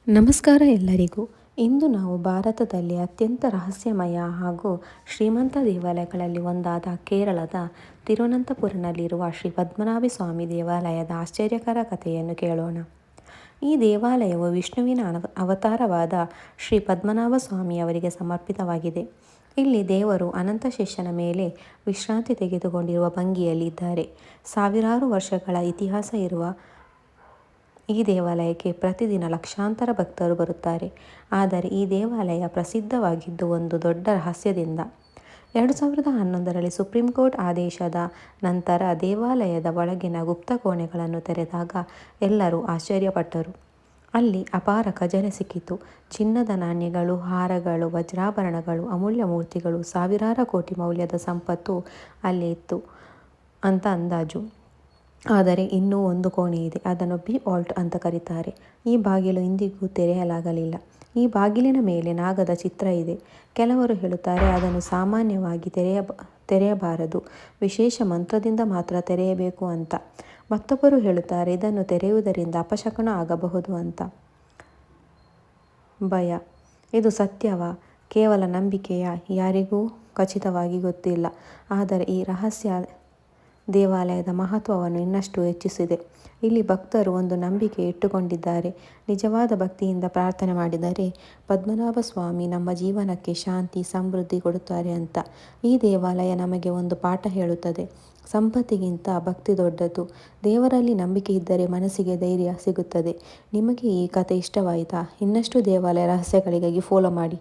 ನಮಸ್ಕಾರ ಎಲ್ಲರಿಗೂ. ಇಂದು ನಾವು ಭಾರತದಲ್ಲಿ ಅತ್ಯಂತ ರಹಸ್ಯಮಯ ಹಾಗೂ ಶ್ರೀಮಂತ ದೇವಾಲಯಗಳಲ್ಲಿ ಒಂದಾದ ಕೇರಳದ ತಿರುವನಂತಪುರಂನಲ್ಲಿರುವ ಶ್ರೀ ಪದ್ಮನಾಭ ಸ್ವಾಮಿ ದೇವಾಲಯದ ಆಶ್ಚರ್ಯಕರ ಕಥೆಯನ್ನು ಕೇಳೋಣ. ಈ ದೇವಾಲಯವು ವಿಷ್ಣುವಿನ ಅವತಾರವಾದ ಶ್ರೀ ಪದ್ಮನಾಭ ಸ್ವಾಮಿಯವರಿಗೆ ಸಮರ್ಪಿತವಾಗಿದೆ. ಇಲ್ಲಿ ದೇವರು ಅನಂತಶೇಷನ ಮೇಲೆ ವಿಶ್ರಾಂತಿ ತೆಗೆದುಕೊಂಡಿರುವ ಭಂಗಿಯಲ್ಲಿದ್ದಾರೆ. ಸಾವಿರಾರು ವರ್ಷಗಳ ಇತಿಹಾಸ ಇರುವ ಈ ದೇವಾಲಯಕ್ಕೆ ಪ್ರತಿದಿನ ಲಕ್ಷಾಂತರ ಭಕ್ತರು ಬರುತ್ತಾರೆ. ಆದರೆ ಈ ದೇವಾಲಯ ಪ್ರಸಿದ್ಧವಾಗಿದ್ದು ಒಂದು ದೊಡ್ಡ ರಹಸ್ಯದಿಂದ. 2011ರಲ್ಲಿ ಸುಪ್ರೀಂ ಕೋರ್ಟ್ ಆದೇಶದ ನಂತರ ದೇವಾಲಯದ ಒಳಗಿನ ಗುಪ್ತ ಕೋಣೆಗಳನ್ನು ತೆರೆದಾಗ ಎಲ್ಲರೂ ಆಶ್ಚರ್ಯಪಟ್ಟರು. ಅಲ್ಲಿ ಅಪಾರ ಖಜಾನೆ ಸಿಕ್ಕಿತು. ಚಿನ್ನದ ನಾಣ್ಯಗಳು, ಹಾರಗಳು, ವಜ್ರಾಭರಣಗಳು, ಅಮೂಲ್ಯ ಮೂರ್ತಿಗಳು, ಸಾವಿರಾರು ಕೋಟಿ ಮೌಲ್ಯದ ಸಂಪತ್ತು ಅಲ್ಲಿ ಇತ್ತು ಅಂತ ಅಂದಾಜು. ಆದರೆ ಇನ್ನೂ ಒಂದು ಕೋಣೆ ಇದೆ. ಅದನ್ನು ಬಿ ವಾಲ್ಟ್ ಅಂತ ಕರೀತಾರೆ. ಈ ಬಾಗಿಲು ಇಂದಿಗೂ ತೆರೆಯಲಾಗಲಿಲ್ಲ. ಈ ಬಾಗಿಲಿನ ಮೇಲೆ ನಾಗದ ಚಿತ್ರ ಇದೆ. ಕೆಲವರು ಹೇಳುತ್ತಾರೆ ಅದನ್ನು ಸಾಮಾನ್ಯವಾಗಿ ತೆರೆಯಬಾರದು, ವಿಶೇಷ ಮಂತ್ರದಿಂದ ಮಾತ್ರ ತೆರೆಯಬೇಕು ಅಂತ. ಮತ್ತೊಬ್ಬರು ಹೇಳುತ್ತಾರೆ ಇದನ್ನು ತೆರೆಯುವುದರಿಂದ ಅಪಶಕುನ ಆಗಬಹುದು ಅಂತ. ಭಯ. ಇದು ಸತ್ಯವಾ, ಕೇವಲ ನಂಬಿಕೆಯಾ? ಯಾರಿಗೂ ಖಚಿತವಾಗಿ ಗೊತ್ತಿಲ್ಲ. ಆದರೆ ಈ ರಹಸ್ಯ ದೇವಾಲಯದ ಮಹತ್ವವನ್ನು ಇನ್ನಷ್ಟು ಹೆಚ್ಚಿಸಿದೆ. ಇಲ್ಲಿ ಭಕ್ತರು ಒಂದು ನಂಬಿಕೆ ಇಟ್ಟುಕೊಂಡಿದ್ದಾರೆ. ನಿಜವಾದ ಭಕ್ತಿಯಿಂದ ಪ್ರಾರ್ಥನೆ ಮಾಡಿದರೆ ಪದ್ಮನಾಭ ಸ್ವಾಮಿ ನಮ್ಮ ಜೀವನಕ್ಕೆ ಶಾಂತಿ, ಸಮೃದ್ಧಿ ಕೊಡುತ್ತಾರೆ ಅಂತ. ಈ ದೇವಾಲಯ ನಮಗೆ ಒಂದು ಪಾಠ ಹೇಳುತ್ತದೆ. ಸಂಪತ್ತಿಗಿಂತ ಭಕ್ತಿ ದೊಡ್ಡದು. ದೇವರಲ್ಲಿ ನಂಬಿಕೆ ಇದ್ದರೆ ಮನಸ್ಸಿಗೆ ಧೈರ್ಯ ಸಿಗುತ್ತದೆ. ನಿಮಗೆ ಈ ಕಥೆ ಇಷ್ಟವಾಯಿತಾ? ಇನ್ನಷ್ಟು ದೇವಾಲಯ ರಹಸ್ಯಗಳಿಗಾಗಿ ಫಾಲೋ ಮಾಡಿ.